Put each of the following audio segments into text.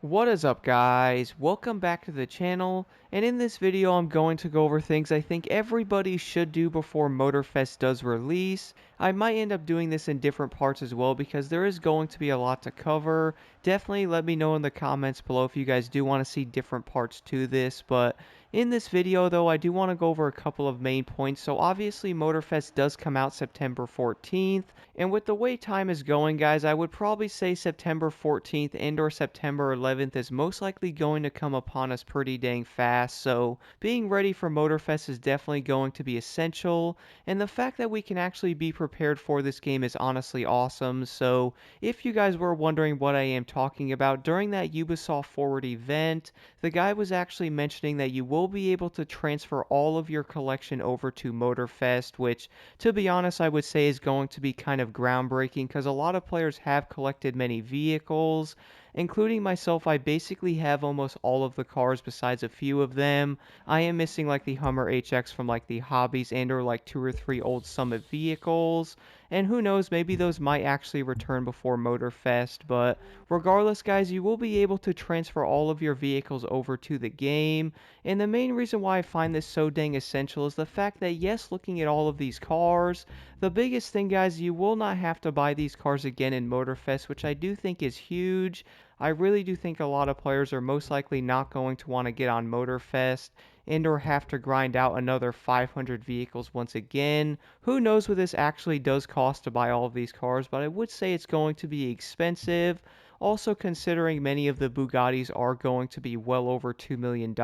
What is up, guys? Welcome back to the channel, and in this video I'm going to go over things I think everybody should do before Motorfest does release. I might end up doing this in different parts as well because there is going to be a lot to cover. Definitely let me know in the comments below if you guys do want to see different parts to this, but in this video though I do want to go over a couple of main points. So obviously Motorfest does come out September 14th, and with the way time is going, guys, I would probably say September 14th and or September 11th is most likely going to come upon us pretty dang fast. So being ready for Motorfest is definitely going to be essential. And the fact that we can actually be prepared for this game is honestly awesome. So if you guys were wondering what I am talking about, during that Ubisoft Forward event, the guy was actually mentioning that you will be able to transfer all of your collection over to Motorfest, which to be honest, I would say is going to be kind of groundbreaking because a lot of players have collected many vehicles, including myself. I basically have almost all of the cars besides a few of them. I am missing like the Hummer HX from like the hobbies and or like 2 or 3 old Summit vehicles. And who knows, maybe those might actually return before Motorfest. But regardless, guys, you will be able to transfer all of your vehicles over to the game. And the main reason why I find this so dang essential is the fact that, yes, looking at all of these cars, the biggest thing, guys, you will not have to buy these cars again in Motorfest, which I do think is huge. I really do think a lot of players are most likely not going to want to get on Motorfest and or have to grind out another 500 vehicles once again. Who knows what this actually does cost to buy all of these cars, but I would say it's going to be expensive. Also, considering many of the Bugattis are going to be well over $2 million,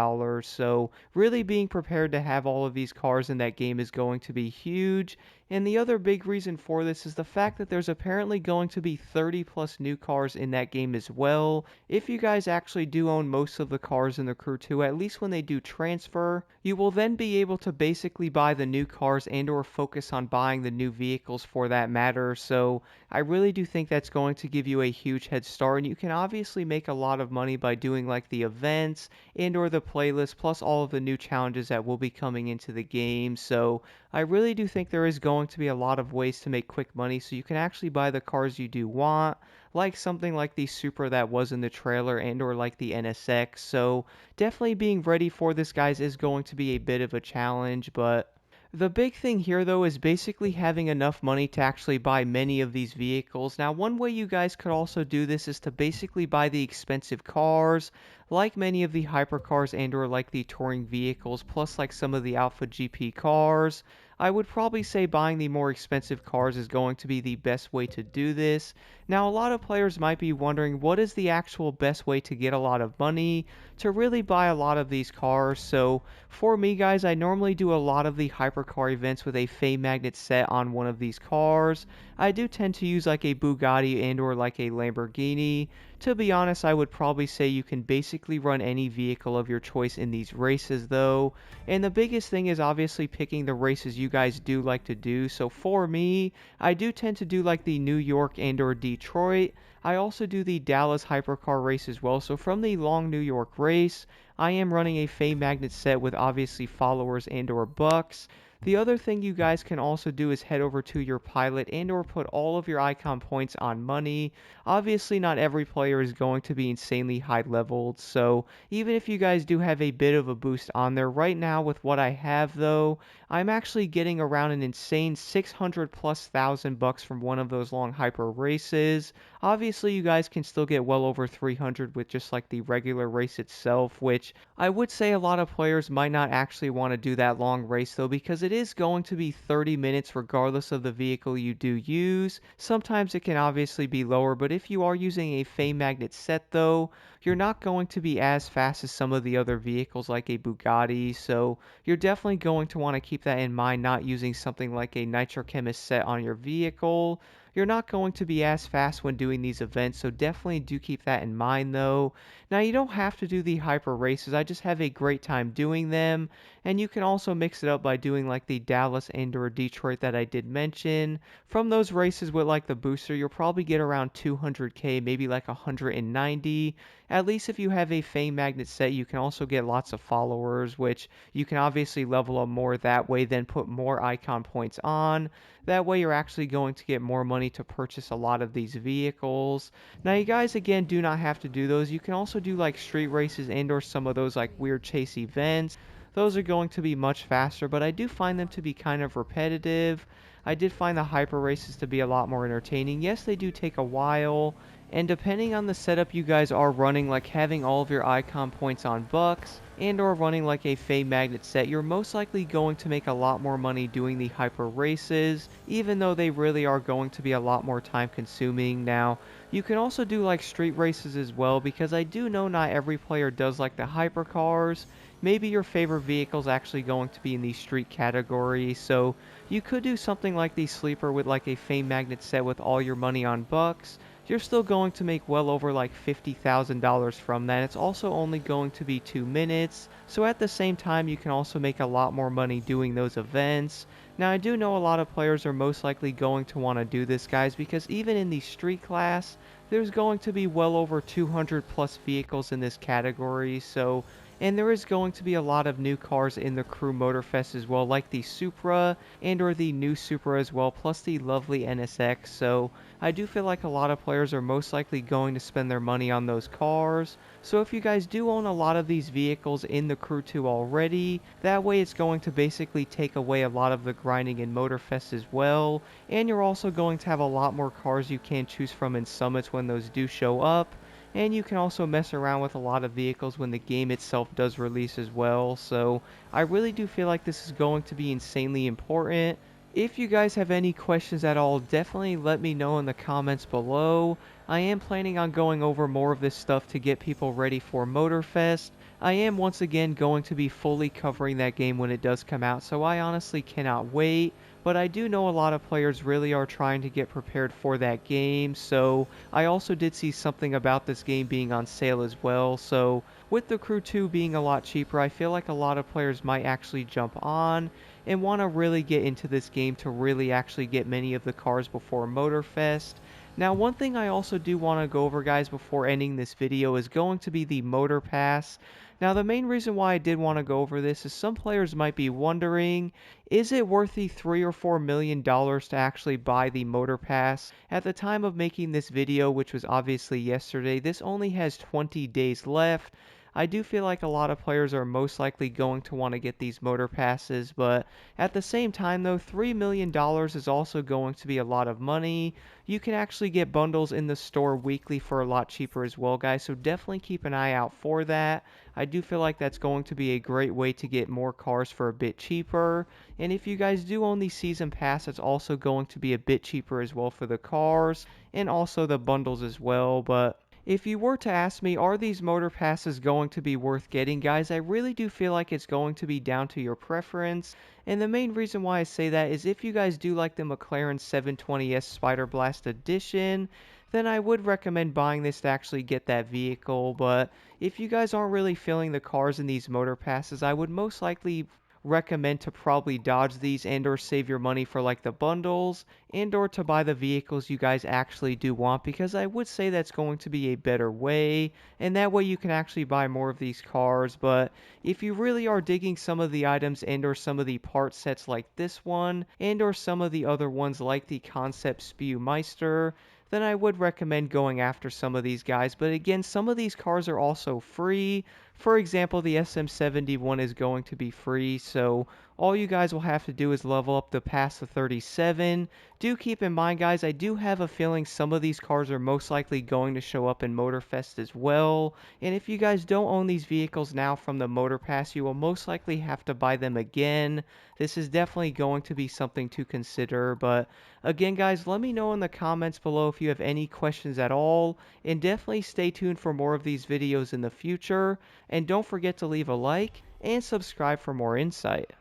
so really being prepared to have all of these cars in that game is going to be huge. And the other big reason for this is the fact that there's apparently going to be 30 plus new cars in that game as well. If you guys actually do own most of the cars in the Crew 2, at least when they do transfer, you will then be able to basically buy the new cars and or focus on buying the new vehicles for that matter. So I really do think that's going to give you a huge head start, and you can obviously make a lot of money by doing like the events and or the playlist plus all of the new challenges that will be coming into the game. So I really do think there is going to be a lot of ways to make quick money, so you can actually buy the cars you do want, like something like the Supra that was in the trailer and or like the NSX. So definitely being ready for this, guys, is going to be a bit of a challenge, but the big thing here, though, is basically having enough money to actually buy many of these vehicles. Now, one way you guys could also do this is to basically buy the expensive cars, like many of the hypercars and or like the touring vehicles, plus like some of the Alpha GP cars. I would probably say buying the more expensive cars is going to be the best way to do this. Now, a lot of players might be wondering what is the actual best way to get a lot of money to really buy a lot of these cars. So for me, guys, I normally do a lot of the hypercar events with a Fame Magnet set on one of these cars. I do tend to use like a Bugatti and or like a Lamborghini. To be honest, I would probably say you can basically run any vehicle of your choice in these races though. And the biggest thing is obviously picking the races you guys do like to do. So for me, I do tend to do like the New York and or Detroit. I also do the Dallas hypercar race as well. So from the long New York race, I am running a Fame Magnet set with obviously followers and or bucks. The other thing you guys can also do is head over to your pilot and or put all of your icon points on money. Obviously not every player is going to be insanely high leveled, so even if you guys do have a bit of a boost on there, right now with what I have though, I'm actually getting around an insane 600 plus thousand bucks from one of those long hyper races. Obviously you guys can still get well over 300 with just like the regular race itself, which I would say a lot of players might not actually want to do that long race though, because it is going to be 30 minutes regardless of the vehicle you do use. Sometimes it can obviously be lower, but if you are using a Fame Magnet set though, you're not going to be as fast as some of the other vehicles like a Bugatti, so you're definitely going to want to keep that in mind, not using something like a Nitrochemist set on your vehicle. You're not going to be as fast when doing these events, so definitely do keep that in mind though. Now, you don't have to do the hyper races, I just have a great time doing them, and you can also mix it up by doing like the Dallas and or Detroit that I did mention. From those races with like the booster, you'll probably get around 200k, maybe like 190. at least if you have a Fame Magnet set, you can also get lots of followers, which you can obviously level up more that way, then put more icon points on. That way you're actually going to get more money to purchase a lot of these vehicles. Now you guys again do not have to do those. You can also do like street races and or some of those like weird chase events. Those are going to be much faster, but I do find them to be kind of repetitive. I did find the hyper races to be a lot more entertaining. Yes, they do take a while, and depending on the setup you guys are running, like having all of your icon points on bucks, and or running like a Fame Magnet set, you're most likely going to make a lot more money doing the hyper races, even though they really are going to be a lot more time consuming. Now, you can also do like street races as well, because I do know not every player does like the hypercars. Maybe your favorite vehicle is actually going to be in the street category, so you could do something like the sleeper with like a Fame Magnet set with all your money on bucks. You're still going to make well over like $50,000 from that. It's also only going to be 2 minutes, so at the same time you can also make a lot more money doing those events. Now I do know a lot of players are most likely going to want to do this, guys, because even in the street class, there's going to be well over 200 plus vehicles in this category, so and there is going to be a lot of new cars in the Crew Motorfest as well, like the Supra and or the new Supra as well, plus the lovely NSX. So I do feel like a lot of players are most likely going to spend their money on those cars. So if you guys do own a lot of these vehicles in the Crew 2 already, that way it's going to basically take away a lot of the grinding in Motorfest as well. And you're also going to have a lot more cars you can choose from in summits when those do show up. And you can also mess around with a lot of vehicles when the game itself does release as well. So I really do feel like this is going to be insanely important. If you guys have any questions at all, definitely let me know in the comments below. I am planning on going over more of this stuff to get people ready for Motorfest. I am once again going to be fully covering that game when it does come out, so I honestly cannot wait. But I do know a lot of players really are trying to get prepared for that game, so I also did see something about this game being on sale as well. So with the Crew 2 being a lot cheaper, I feel like a lot of players might actually jump on and want to really get into this game to really actually get many of the cars before Motorfest. Now, one thing I also do want to go over, guys, before ending this video is going to be the Motor Pass. Now, the main reason why I did want to go over this is some players might be wondering, is it worth the $3 or $4 million to actually buy the Motor Pass? At the time of making this video, which was obviously yesterday, this only has 20 days left. I do feel like a lot of players are most likely going to want to get these Motor Passes, but at the same time though, $3 million is also going to be a lot of money. You can actually get bundles in the store weekly for a lot cheaper as well, guys, so definitely keep an eye out for that. I do feel like that's going to be a great way to get more cars for a bit cheaper. And if you guys do own the Season Pass, it's also going to be a bit cheaper as well for the cars and also the bundles as well. But if you were to ask me, are these Motor Passes going to be worth getting, guys, I really do feel like it's going to be down to your preference. And the main reason why I say that is if you guys do like the McLaren 720S Spider Blast Edition, then I would recommend buying this to actually get that vehicle. But if you guys aren't really feeling the cars in these Motor Passes, I would most likely recommend to probably dodge these and or save your money for like the bundles and or to buy the vehicles you guys actually do want, because I would say that's going to be a better way, and that way you can actually buy more of these cars. But if you really are digging some of the items and or some of the part sets like this one and or some of the other ones like the Concept Spewmeister, then I would recommend going after some of these guys. But again, some of these cars are also free. For example, the SM71 is going to be free, so all you guys will have to do is level up the pass to 37. Do keep in mind, guys, I do have a feeling some of these cars are most likely going to show up in Motorfest as well. And if you guys don't own these vehicles now from the Motor Pass, you will most likely have to buy them again. This is definitely going to be something to consider. But again, guys, let me know in the comments below if you have any questions at all. And definitely stay tuned for more of these videos in the future. And don't forget to leave a like and subscribe for more insight.